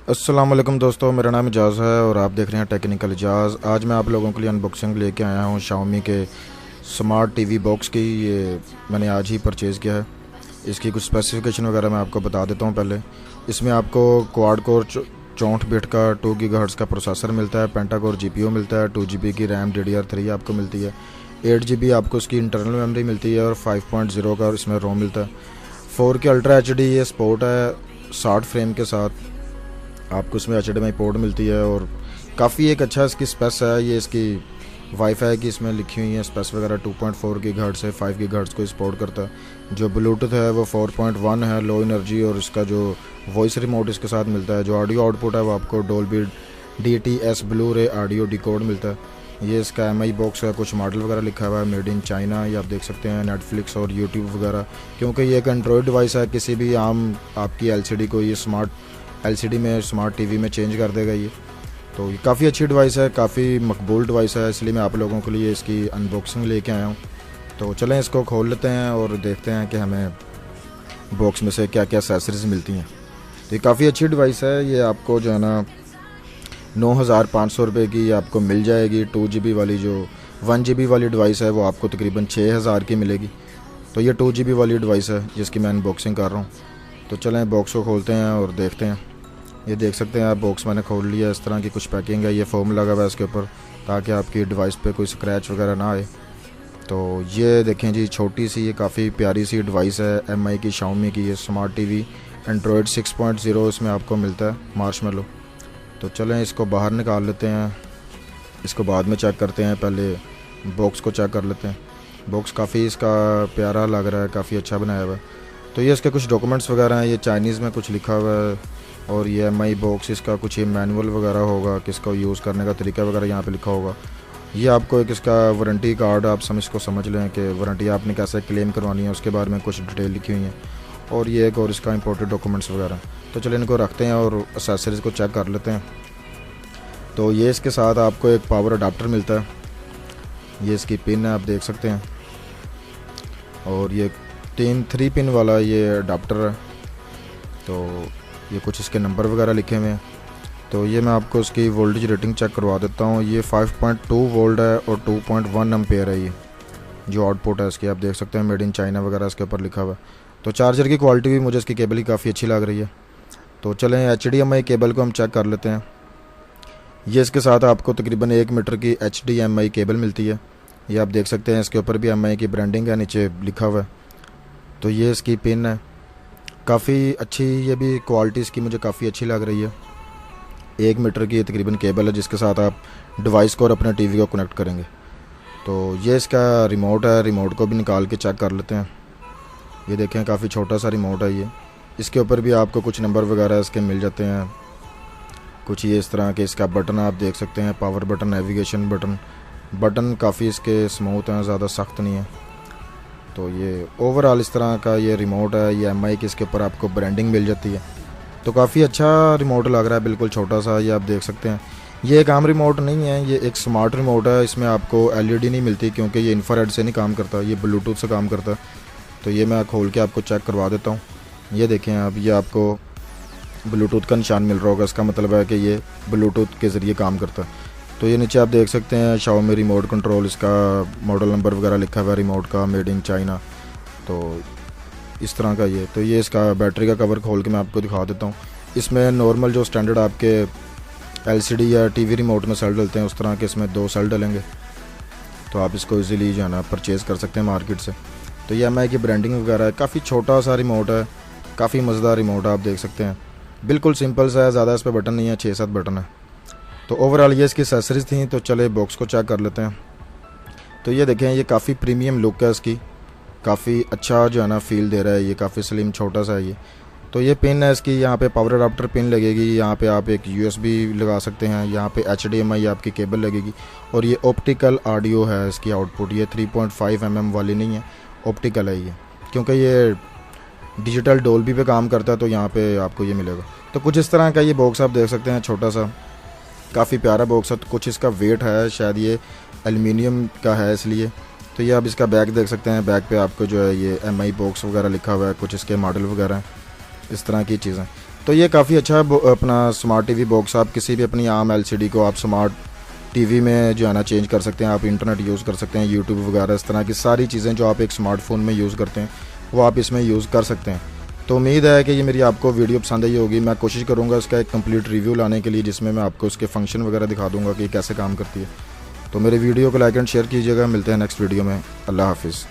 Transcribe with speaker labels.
Speaker 1: अस्सलाम वालेकुम दोस्तों, मेरा नाम इजाज़ है और आप देख रहे हैं टेक्निकल इजाज़। आज मैं आप लोगों के लिए अनबॉक्सिंग लेके आया हूँ Xiaomi के स्मार्ट टीवी बॉक्स की। ये मैंने आज ही परचेज़ किया है। इसकी कुछ स्पेसिफिकेशन वगैरह मैं आपको बता देता हूँ पहले। इसमें आपको क्वाड कोर 64 बिट का 2 गीगाहर्ट्ज़ का प्रोसेसर मिलता है, पेंटाकोर जीपीयू मिलता है, 2 GB की रैम DDR3 आपको मिलती है, 8 GB आपको इसकी इंटरनल मेमोरी मिलती है और 5.0 का इसमें रोम मिलता है। 4K अल्ट्रा HD ये स्पोर्ट है 60 फ्रेम के साथ। आपको इसमें HDMI पोर्ट मिलती है और काफ़ी एक अच्छा इसकी स्पेस है। ये इसकी वाईफाई की इसमें लिखी हुई है स्पेस वगैरह। 2.4 गीगाहर्ट्ज़ से 5 गीगाहर्ट्ज़ को सपोर्ट करता है। जो ब्लूटूथ है वो 4.1 है, लो एनर्जी। और इसका जो वॉइस रिमोट इसके साथ मिलता है। जो ऑडियो आउटपुट है वो आपको डोल्बी DTS ब्लू रे ऑडियो डिकोड मिलता है। ये इसका MI बॉक्स है, कुछ मॉडल वगैरह लिखा हुआ है, मेड इन चाइना। ये आप देख सकते हैं नेटफ्लिक्स और यूट्यूब वगैरह। क्योंकि ये एक एंड्रॉयड डिवाइस है, किसी भी आम आपकी LCD को ये स्मार्ट LCD में स्मार्ट टीवी में चेंज कर देगा ये। तो ये काफ़ी अच्छी डिवाइस है, काफ़ी मकबूल डिवाइस है, इसलिए मैं आप लोगों के लिए इसकी अनबॉक्सिंग लेके आया हूँ। तो चलें इसको खोल लेते हैं और देखते हैं कि हमें बॉक्स में से क्या क्या एक्सेसरीज मिलती हैं। तो ये काफ़ी अच्छी डिवाइस है। ये आपको जो है ना 9,500 रुपये की आपको मिल जाएगी। 2 GB वाली जो 1 GB वाली डिवाइस है वो आपको तकरीबन 6,000 की मिलेगी। तो ये 2 GB वाली डिवाइस है जिसकी मैं अनबॉक्सिंग कर रहा हूँ। तो चलें बॉक्स को खोलते हैं और देखते हैं। ये देख सकते हैं आप, बॉक्स मैंने खोल लिया। इस तरह की कुछ पैकिंग है। ये फोम लगा हुआ है इसके ऊपर ताकि आपकी डिवाइस पे कोई स्क्रैच वगैरह ना आए। तो ये देखें जी, छोटी सी ये काफ़ी प्यारी सी डिवाइस है MI की, Xiaomi की। ये स्मार्ट टीवी एंड्रॉयड 6.0 इसमें आपको मिलता है, मार्शमेलो। तो चलें इसको बाहर निकाल लेते हैं, इसको बाद में चेक करते हैं। पहले बॉक्स को चेक कर लेते हैं। बॉक्स काफ़ी इसका प्यारा लग रहा है, काफ़ी अच्छा बनाया हुआ है। तो ये इसके कुछ डॉक्यूमेंट्स वगैरह हैं। ये चाइनीज़ में कुछ लिखा हुआ है और ये MI बॉक्स इसका कुछ ये मैनुअल वगैरह होगा, किसको यूज़ करने का तरीका वगैरह यहाँ पे लिखा होगा। ये आपको एक इसका वारंटी कार्ड, आप इसको समझ लें कि वारंटी आपने कैसे क्लेम करवानी है, उसके बारे में कुछ डिटेल लिखी हुई है। और ये एक और इसका इंपोर्टेड डॉक्यूमेंट्स वगैरह। तो चलिए इनको रखते हैं और एक्सेसरीज़ को चेक कर लेते हैं। तो ये इसके साथ आपको एक पावर अडाप्टर मिलता है। ये इसकी पिन है, आप देख सकते हैं। और ये 3 पिन वाला ये अडाप्टर है। तो ये कुछ इसके नंबर वगैरह लिखे हुए हैं। तो ये मैं आपको इसकी वोल्टेज रेटिंग चेक करवा देता हूँ। ये 5.2 वोल्ट है और 2.1 एम्पेयर है। ये जो आउटपुट है इसकी आप देख सकते हैं, मेड इन चाइना वगैरह इसके ऊपर लिखा हुआ है। तो चार्जर की क्वालिटी भी मुझे इसकी केबल ही काफ़ी अच्छी लग रही है। तो चलें HDMI केबल को हम चेक कर लेते हैं। ये इसके साथ आपको तकरीबन 1 मीटर की HDMI केबल मिलती है। ये आप देख सकते हैं, इसके ऊपर भी MI की ब्रांडिंग है, नीचे लिखा हुआ है। तो ये इसकी पिन है, काफ़ी अच्छी। ये भी क्वालिटी इसकी मुझे काफ़ी अच्छी लग रही है। 1 मीटर की तकरीबन केबल है जिसके साथ आप डिवाइस को और अपने टीवी को कनेक्ट करेंगे। तो ये इसका रिमोट है, रिमोट को भी निकाल के चेक कर लेते हैं। ये देखें, काफ़ी छोटा सा रिमोट है ये। इसके ऊपर भी आपको कुछ नंबर वगैरह इसके मिल जाते हैं। कुछ ये इस तरह के इसका बटन आप देख सकते हैं, power button, navigation button. Button काफ़ी इसके स्मूथ हैं, ज़्यादा सख्त नहीं है। तो ये ओवरऑल इस तरह का ये रिमोट है। ये MI की इसके ऊपर आपको ब्रांडिंग मिल जाती है। तो काफ़ी अच्छा रिमोट लग रहा है, बिल्कुल छोटा सा। ये आप देख सकते हैं, ये एक आम रिमोट नहीं है, ये एक स्मार्ट रिमोट है। इसमें आपको LED नहीं मिलती क्योंकि ये इंफ्रारेड से नहीं काम करता, ये ब्लूटूथ से काम करता है। तो ये मैं खोल के आपको चेक करवा देता हूँ। ये देखें आप, ये आपको ब्लूटूथ का निशान मिल रहा होगा, इसका मतलब है कि ये ब्लूटूथ के ज़रिए काम करता है। तो ये नीचे आप देख सकते हैं Xiaomi रिमोट कंट्रोल, इसका मॉडल नंबर वगैरह लिखा हुआ है रिमोट का, मेड इन चाइना। तो इस तरह का ये। तो ये इसका बैटरी का कवर खोल के मैं आपको दिखा देता हूँ। इसमें नॉर्मल जो स्टैंडर्ड आपके LCD या TV रिमोट में सेल डलते हैं उस तरह के इसमें 2 सेल डलेंगे। तो आप इसको इजीली जो है ना परचेज़ कर सकते हैं मार्केट से। तो ये MI की ब्रांडिंग वगैरह है। काफ़ी छोटा सा रिमोट है, काफ़ी मज़ेदार रिमोट आप देख सकते हैं। बिल्कुल सिंपल सा है, ज़्यादा इस पर बटन नहीं है, 6-7 बटन है। तो ओवरऑल ये इसकी एक्सेसरीज थी। तो चले बॉक्स को चेक कर लेते हैं। तो ये देखें, ये काफ़ी प्रीमियम लुक है इसकी, काफ़ी अच्छा जो है ना फील दे रहा है। ये काफ़ी स्लिम छोटा सा है ये। तो ये पिन है इसकी, यहाँ पे पावर अडाप्टर पिन लगेगी, यहाँ पे आप एक USB लगा सकते हैं, यहाँ पे HDMI आपकी केबल लगेगी। और ये ऑप्टिकल ऑडियो है इसकी आउटपुट। ये 3.5 mm वाली नहीं है, ऑप्टिकल है ये, क्योंकि ये डिजिटल डोल्बी पे काम करता है। तो यहाँ पे आपको ये मिलेगा। तो कुछ इस तरह का ये बॉक्स आप देख सकते हैं, छोटा सा, काफ़ी प्यारा बॉक्स है। तो कुछ इसका वेट है, शायद ये एल्युमिनियम का है इसलिए। तो ये आप इसका बैग देख सकते हैं, बैग पे आपको जो है ये MI बॉक्स वगैरह लिखा हुआ है, कुछ इसके मॉडल वगैरह हैं, इस तरह की चीज़ें। तो ये काफ़ी अच्छा है अपना स्मार्ट टीवी बॉक्स। आप किसी भी अपनी आम एलसीडी को आप स्मार्ट टीवी में जो है ना चेंज कर सकते हैं। आप इंटरनेट यूज़ कर सकते हैं, यूट्यूब वगैरह इस तरह की सारी चीज़ें जो आप एक स्मार्टफोन में यूज़ करते हैं वो आप इसमें यूज़ कर सकते हैं। तो उम्मीद है कि ये मेरी आपको वीडियो पसंद आई होगी। मैं कोशिश करूँगा इसका एक कंप्लीट रिव्यू लाने के लिए, जिसमें मैं आपको इसके फंक्शन वगैरह दिखा दूँगा कि कैसे काम करती है। तो मेरे वीडियो को लाइक एंड शेयर कीजिएगा। मिलते हैं नेक्स्ट वीडियो में। अल्लाह हाफिज़।